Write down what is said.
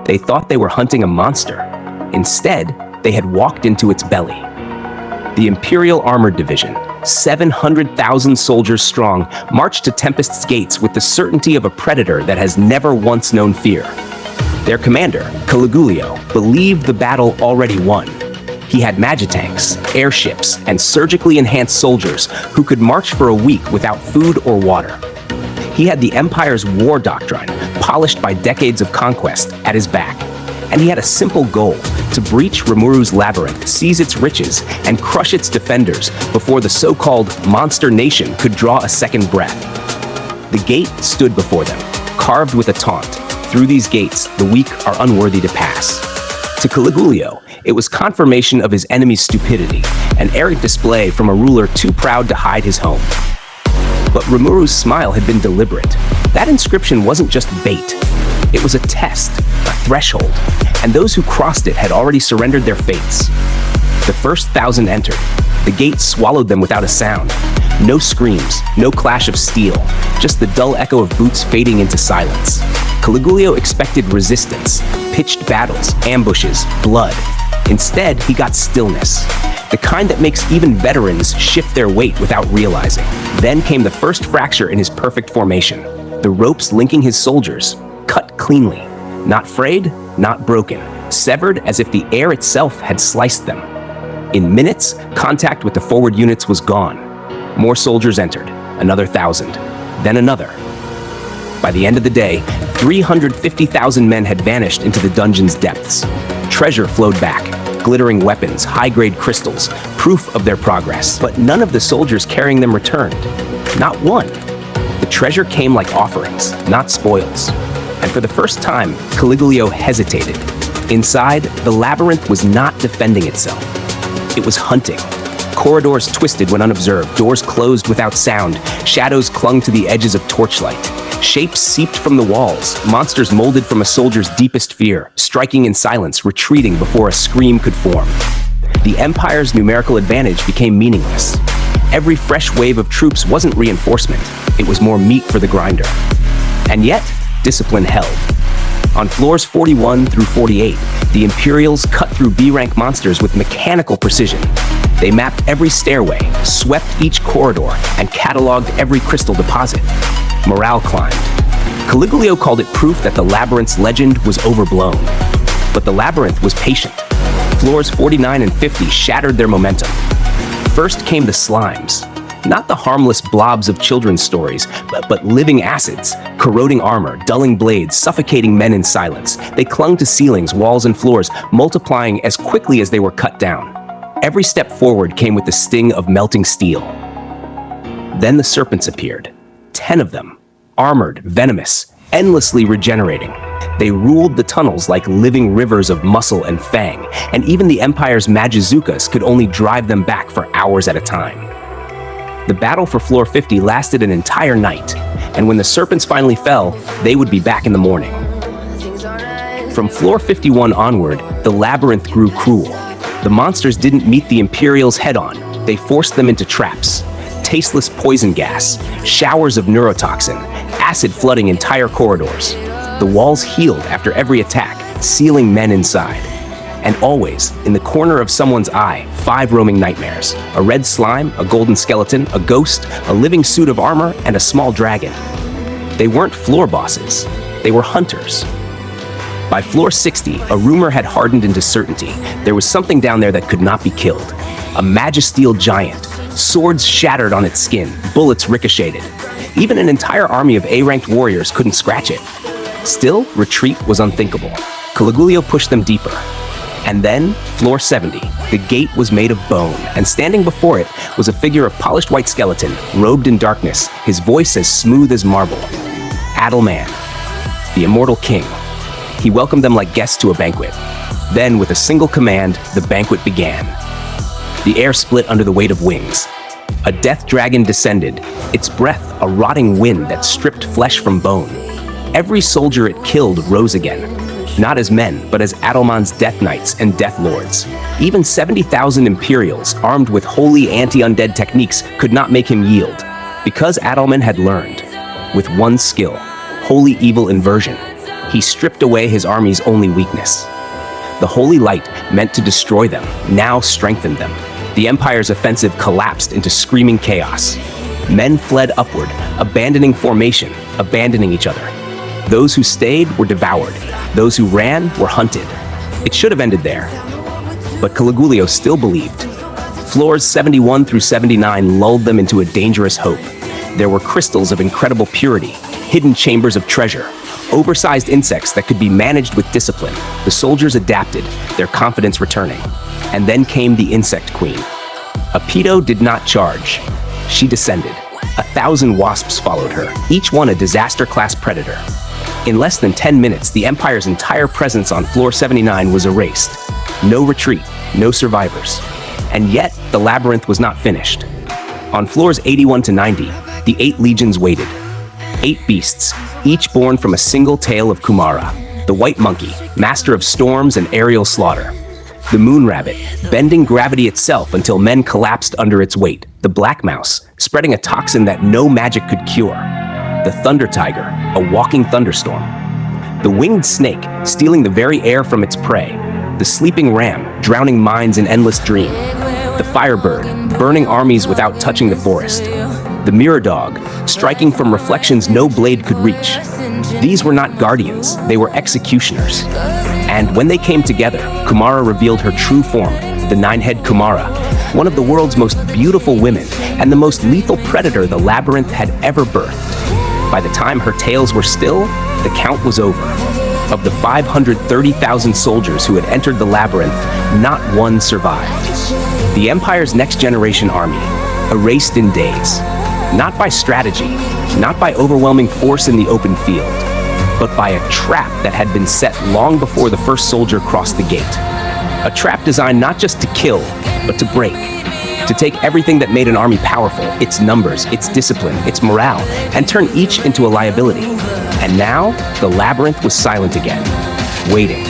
They thought they were hunting a monster. Instead, they had walked into its belly. The Imperial Armored Division, 700,000 soldiers strong, marched to Tempest's gates with the certainty of a predator that has never once known fear. Their commander, Caligulio, believed the battle already won. He had Magitanks, airships, and surgically enhanced soldiers who could march for a week without food or water. He had the Empire's war doctrine, polished by decades of conquest, at his back. And he had a simple goal: to breach Rimuru's Labyrinth, seize its riches, and crush its defenders before the so-called monster nation could draw a second breath. The gate stood before them, carved with a taunt. Through these gates, the weak are unworthy to pass. To Caligulio, it was confirmation of his enemy's stupidity, an arrogant display from a ruler too proud to hide his home. But Rimuru's smile had been deliberate. That inscription wasn't just bait. It was a test, a threshold, and those who crossed it had already surrendered their fates. The first 1,000 entered. The gate swallowed them without a sound. No screams, no clash of steel, just the dull echo of boots fading into silence. Caligulio expected resistance, pitched battles, ambushes, blood. Instead, he got stillness, the kind that makes even veterans shift their weight without realizing. Then came the first fracture in his perfect formation. The ropes linking his soldiers, cut cleanly, not frayed, not broken, severed as if the air itself had sliced them. In minutes, contact with the forward units was gone. More soldiers entered, another 1,000, then another. By the end of the day, 350,000 men had vanished into the dungeon's depths. Treasure flowed back, glittering weapons, high-grade crystals, proof of their progress. But none of the soldiers carrying them returned. Not one. The treasure came like offerings, not spoils. And for the first time, Caligulio hesitated. Inside, the labyrinth was not defending itself. It was hunting. Corridors twisted when unobserved, doors closed without sound, shadows clung to the edges of torchlight. Shapes seeped from the walls, monsters molded from a soldier's deepest fear, striking in silence, retreating before a scream could form. The Empire's numerical advantage became meaningless. Every fresh wave of troops wasn't reinforcement, it was more meat for the grinder. And yet, discipline held. On floors 41 through 48, the Imperials cut through B-rank monsters with mechanical precision. They mapped every stairway, swept each corridor, and cataloged every crystal deposit. Morale climbed. Caligulio called it proof that the Labyrinth's legend was overblown. But the Labyrinth was patient. Floors 49 and 50 shattered their momentum. First came the slimes. Not the harmless blobs of children's stories, but living acids, corroding armor, dulling blades, suffocating men in silence. They clung to ceilings, walls, and floors, multiplying as quickly as they were cut down. Every step forward came with the sting of melting steel. Then the serpents appeared. 10 of them, armored, venomous, endlessly regenerating. They ruled the tunnels like living rivers of muscle and fang, and even the Empire's Magizukas could only drive them back for hours at a time. The battle for floor 50 lasted an entire night, and when the serpents finally fell, they would be back in the morning. From floor 51 onward, the labyrinth grew cruel. The monsters didn't meet the Imperials head-on. They forced them into traps. Tasteless poison gas, showers of neurotoxin, acid flooding entire corridors. The walls healed after every attack, sealing men inside. And always, in the corner of someone's eye, 5 roaming nightmares. A red slime, a golden skeleton, a ghost, a living suit of armor, and a small dragon. They weren't floor bosses. They were hunters. By floor 60, a rumor had hardened into certainty. There was something down there that could not be killed. A magisteel giant. Swords shattered on its skin, bullets ricocheted. Even an entire army of A-ranked warriors couldn't scratch it. Still, retreat was unthinkable. Caligulio pushed them deeper. And then, floor 70, the gate was made of bone, and standing before it was a figure of polished white skeleton, robed in darkness, his voice as smooth as marble. Adalmann, the immortal king. He welcomed them like guests to a banquet. Then, with a single command, the banquet began. The air split under the weight of wings. A death dragon descended, its breath a rotting wind that stripped flesh from bone. Every soldier it killed rose again, not as men, but as Adalmann's death knights and death lords. Even 70,000 Imperials, armed with holy anti-undead techniques, could not make him yield, because Adalmann had learned, with one skill, holy evil inversion. he stripped away his army's only weakness. The holy light, meant to destroy them, now strengthened them. The Empire's offensive collapsed into screaming chaos. Men fled upward, abandoning formation, abandoning each other. Those who stayed were devoured. Those who ran were hunted. It should have ended there. But Caligulio still believed. Floors 71 through 79 lulled them into a dangerous hope. There were crystals of incredible purity, hidden chambers of treasure, oversized insects that could be managed with discipline. The soldiers adapted, their confidence returning. And then came the Insect Queen. Apido did not charge. She descended. 1,000 wasps followed her, each one a disaster-class predator. In less than 10 minutes, the Empire's entire presence on floor 79 was erased. No retreat, no survivors. And yet, the labyrinth was not finished. On floors 81 to 90, the 8 legions waited. 8 beasts, each born from a single tale of Kumara. The white monkey, master of storms and aerial slaughter. The moon rabbit, bending gravity itself until men collapsed under its weight. The black mouse, spreading a toxin that no magic could cure. The thunder tiger, a walking thunderstorm. The winged snake, stealing the very air from its prey. The sleeping ram, drowning minds in endless dream. The firebird, burning armies without touching the forest. The mirror dog, striking from reflections no blade could reach. These were not guardians, they were executioners. And when they came together, Kumara revealed her true form, the nine-head Kumara, one of the world's most beautiful women and the most lethal predator the labyrinth had ever birthed. By the time her tales were still, the count was over. Of the 530,000 soldiers who had entered the labyrinth, not one survived. The Empire's next-generation army, erased in days. Not by strategy, not by overwhelming force in the open field, but by a trap that had been set long before the first soldier crossed the gate. A trap designed not just to kill, but to break. To take everything that made an army powerful, its numbers, its discipline, its morale, and turn each into a liability. And now, the labyrinth was silent again, waiting.